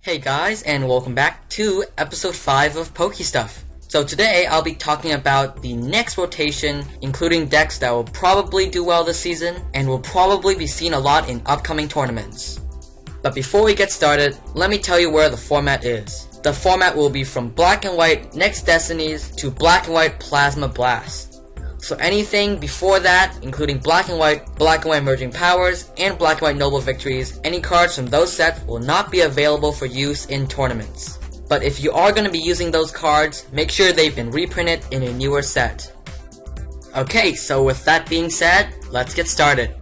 Hey guys, and welcome back to episode 5 of PokeStuff. So today I'll be talking about the next rotation, including decks that will probably do well this season and will probably be seen a lot in upcoming tournaments. But before we get started, let me tell you where the format is. The format will be from Black and White Next Destinies to Black and White Plasma Blast. So anything before that, including Black and White Merging Powers, and Black and White Noble Victories, any cards from those sets will not be available for use in tournaments. But if you are going to be using those cards, make sure they've been reprinted in a newer set. Okay, so with that being said, let's get started.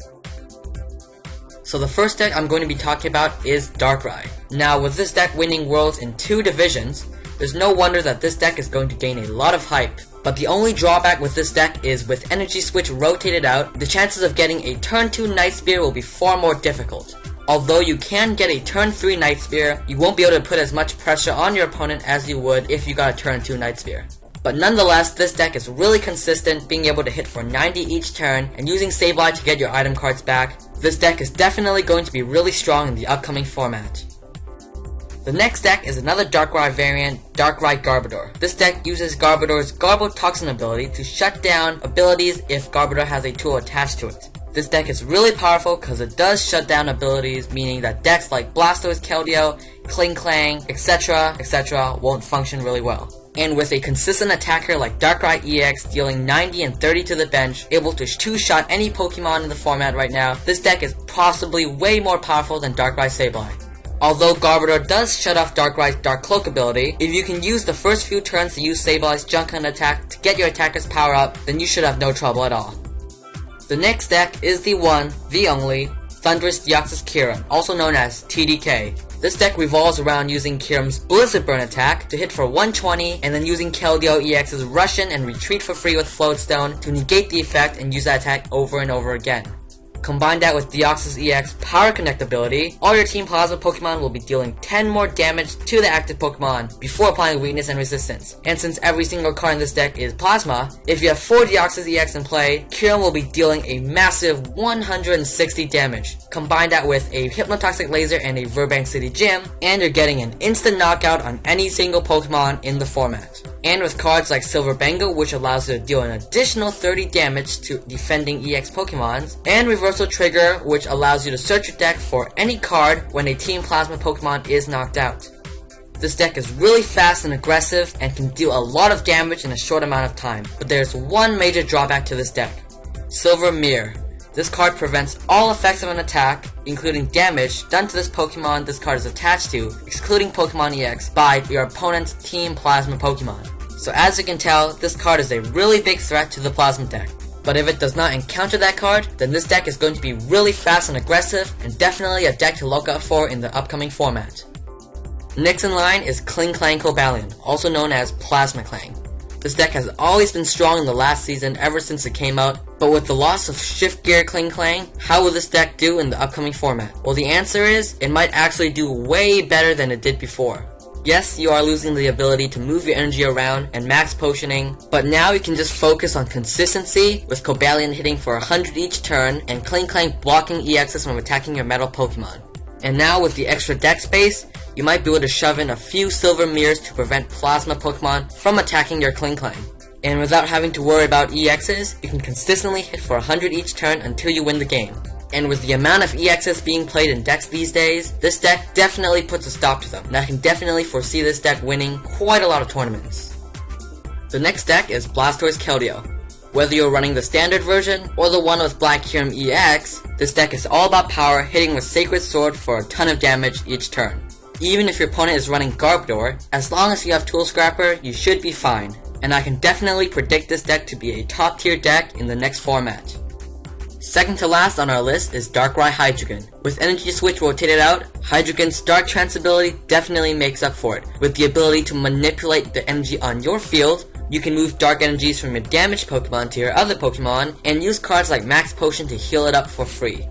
So the first deck I'm going to be talking about is Darkrai. Now with this deck winning Worlds in 2 divisions, there's no wonder that this deck is going to gain a lot of hype. But the only drawback with this deck is with Energy Switch rotated out, the chances of getting a turn 2 Night Spear will be far more difficult. Although you can get a turn 3 Night Spear, you won't be able to put as much pressure on your opponent as you would if you got a turn 2 Night Spear. But nonetheless, this deck is really consistent, being able to hit for 90 each turn, and using Sableye to get your item cards back. This deck is definitely going to be really strong in the upcoming format. The next deck is another Darkrai variant, Darkrai Garbodor. This deck uses Garbodor's Garbotoxin ability to shut down abilities if Garbodor has a tool attached to it. This deck is really powerful because it does shut down abilities, meaning that decks like Blastoise Keldeo, Klinklang, etc. won't function really well. And with a consistent attacker like Darkrai EX dealing 90 and 30 to the bench, able to 2-shot any Pokemon in the format right now, this deck is possibly way more powerful than Darkrai Sableye. Although Garbodor does shut off Darkrai's Dark Cloak ability, if you can use the first few turns to use Sableye's Junk Hunt attack to get your attacker's power up, then you should have no trouble at all. The next deck is the one, the only, Thundurus Deoxys Kyurem, also known as TDK. This deck revolves around using Kyurem's Blizzard Burn attack to hit for 120, and then using Keldeo EX's Russian and Retreat for free with Floatstone to negate the effect and use that attack over and over again. Combine that with Deoxys EX Power Connect ability, all your Team Plasma Pokemon will be dealing 10 more damage to the active Pokemon before applying weakness and resistance. And since every single card in this deck is Plasma, if you have 4 Deoxys EX in play, Kyurem will be dealing a massive 160 damage. Combine that with a Hypnotoxic Laser and a Burbank City Gym, and you're getting an instant knockout on any single Pokemon in the format. And with cards like Silver Bango, which allows you to deal an additional 30 damage to defending EX Pokemons, and Reversal Trigger, which allows you to search your deck for any card when a Team Plasma Pokemon is knocked out. This deck is really fast and aggressive and can deal a lot of damage in a short amount of time, but there's one major drawback to this deck: Silver Mirror. This card prevents all effects of an attack, including damage done to this Pokemon this card is attached to, excluding Pokemon EX, by your opponent's Team Plasma Pokemon. So as you can tell, this card is a really big threat to the Plasma deck. But if it does not encounter that card, then this deck is going to be really fast and aggressive, and definitely a deck to look out for in the upcoming format. Next in line is Klinklang Cobalion, also known as Plasma Clang. This deck has always been strong in the last season ever since it came out, but with the loss of Shift Gear Klinklang, how will this deck do in the upcoming format? Well, the answer is, it might actually do way better than it did before. Yes, you are losing the ability to move your energy around and max potioning, but now you can just focus on consistency, with Cobalion hitting for 100 each turn and Klinklang blocking EXs from attacking your metal Pokemon. And now with the extra deck space, you might be able to shove in a few Silver Mirrors to prevent Plasma Pokemon from attacking your Klinklang. And without having to worry about EXs, you can consistently hit for 100 each turn until you win the game. And with the amount of EXs being played in decks these days, this deck definitely puts a stop to them, and I can definitely foresee this deck winning quite a lot of tournaments. The next deck is Blastoise Keldeo. Whether you're running the standard version or the one with Black Kyurem EX, this deck is all about power, hitting with Sacred Sword for a ton of damage each turn. Even if your opponent is running Garbodor, as long as you have Tool Scrapper, you should be fine, and I can definitely predict this deck to be a top tier deck in the next format. Second to last on our list is Darkrai Hydreigon. With Energy Switch rotated out, Hydreigon's Dark Trance ability definitely makes up for it. With the ability to manipulate the energy on your field, you can move dark energies from your damaged Pokemon to your other Pokemon, and use cards like Max Potion to heal it up for free.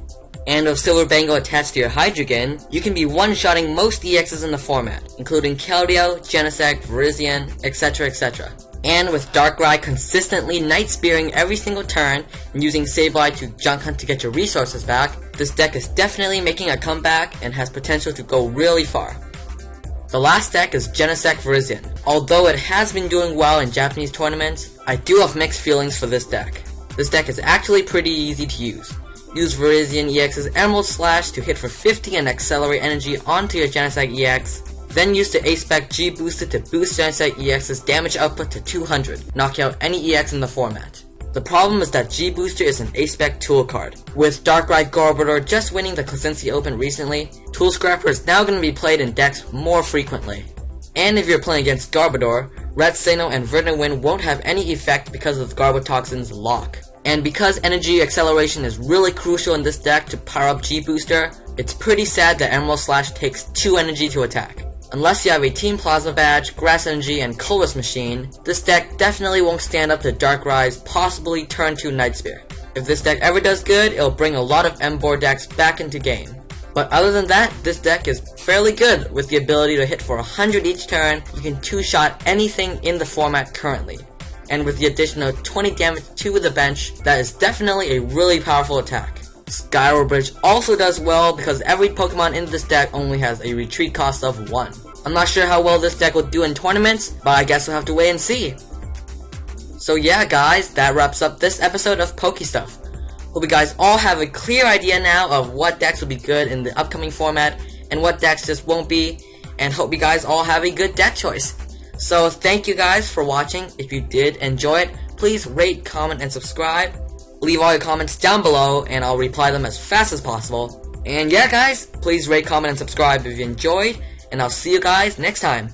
And with Silver Bango attached to your Hydreigon, you can be one-shotting most EXs in the format, including Keldeo, Genesect, Virizion, etc. And with Darkrai consistently Night Spearing every single turn and using Sableye to Junk Hunt to get your resources back, this deck is definitely making a comeback and has potential to go really far. The last deck is Genesect Virizion. Although it has been doing well in Japanese tournaments, I do have mixed feelings for this deck. This deck is actually pretty easy to use. Use Virizion EX's Emerald Slash to hit for 50 and accelerate energy onto your Genesect EX. Then use the A-Spec G Booster to boost Genesect EX's damage output to 200, knocking out any EX in the format. The problem is that G Booster is an A-Spec tool card. With Darkrai Garbodor just winning the Klinklang Open recently, Tool Scrapper is now going to be played in decks more frequently. And if you're playing against Garbodor, Red Sinnoh and Verdant Wind won't have any effect because of Garbotoxin's lock. And because energy acceleration is really crucial in this deck to power up G Booster, it's pretty sad that Emerald Slash takes 2 energy to attack. Unless you have a Team Plasma Badge, Grass Energy, and Colorless Machine, this deck definitely won't stand up to Darkrai's possibly turn 2 Night Spirit. If this deck ever does good, it'll bring a lot of M-board decks back into game. But other than that, this deck is fairly good with the ability to hit for 100 each turn. You can 2-shot anything in the format currently. And with the addition of 20 damage to the bench, that is definitely a really powerful attack. Skyward Bridge also does well because every Pokemon in this deck only has a retreat cost of 1. I'm not sure how well this deck will do in tournaments, but I guess we'll have to wait and see. So yeah guys, that wraps up this episode of PokeStuff. Hope you guys all have a clear idea now of what decks will be good in the upcoming format and what decks just won't be, and hope you guys all have a good deck choice. So thank you guys for watching. If you did enjoy it, please rate, comment, and subscribe. Leave all your comments down below and I'll reply them as fast as possible. And yeah guys, please rate, comment, and subscribe if you enjoyed, and I'll see you guys next time.